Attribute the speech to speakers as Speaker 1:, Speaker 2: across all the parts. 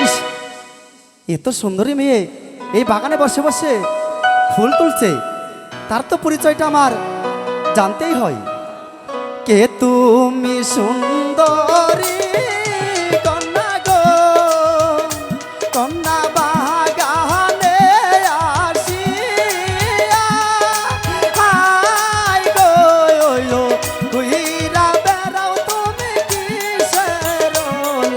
Speaker 1: ইস, এত সুন্দরী মেয়ে এই বাগানে বসে বসে ফুল তুলছে, তার তো পরিচয়টা আমার জানতেই হয়। কে তুমি সুন্দরী কন্যা গো, কন্যা বাগানে আসিয়া হাই গো ঘুইরা বেড়াও তুমি কিসের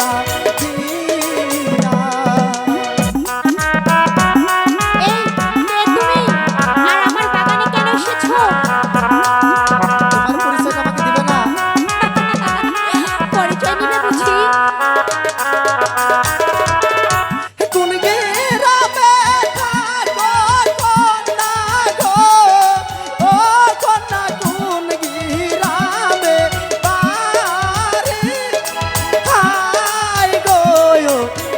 Speaker 1: লাগিয়া।
Speaker 2: এই কে তুমি? আর আমার বাগানে কেন এসেছো?
Speaker 1: তোমার পরিচয়টা আমাকে দিবে না?
Speaker 2: পরিচয় নিবে বুঝি?
Speaker 1: কোন গ্রামে থাকো কন্যা গো, ও কন্যা কোন গ্রামে বাড়ি হাই গো,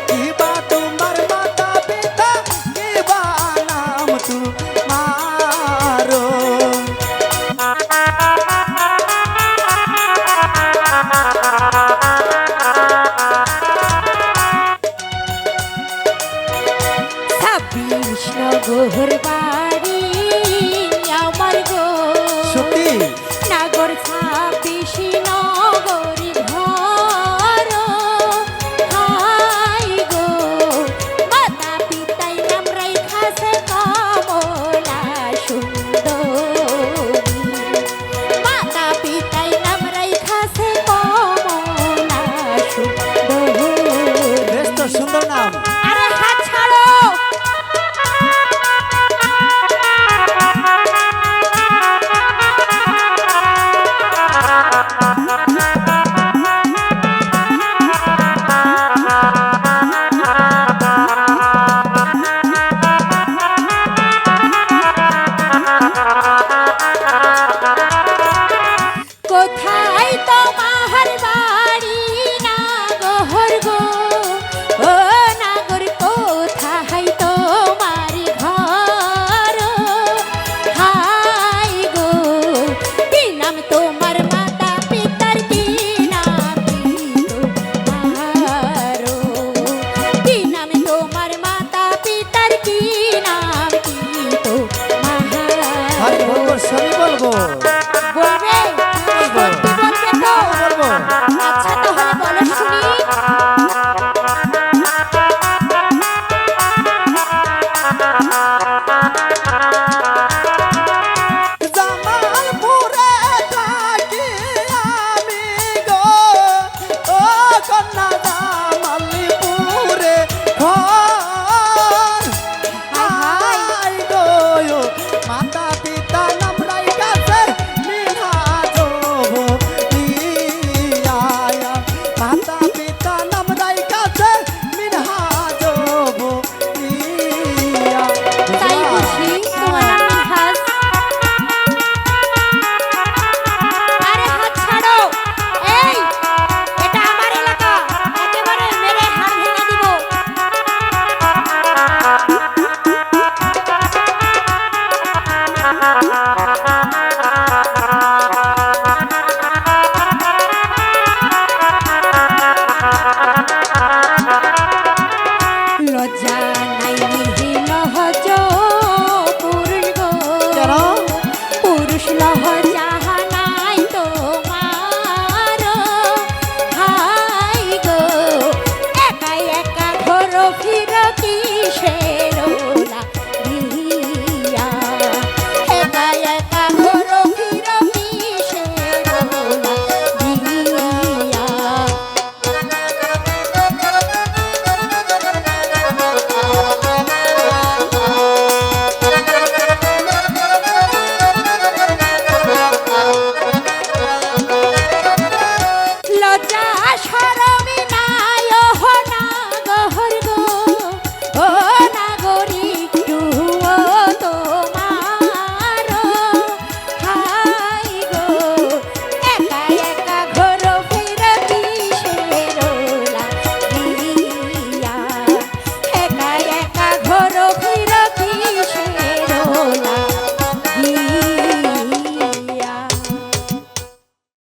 Speaker 1: কিবা তোমার মাতা পিতা, কিবা নাম তোমারো।
Speaker 2: ছাব্বিশ নগর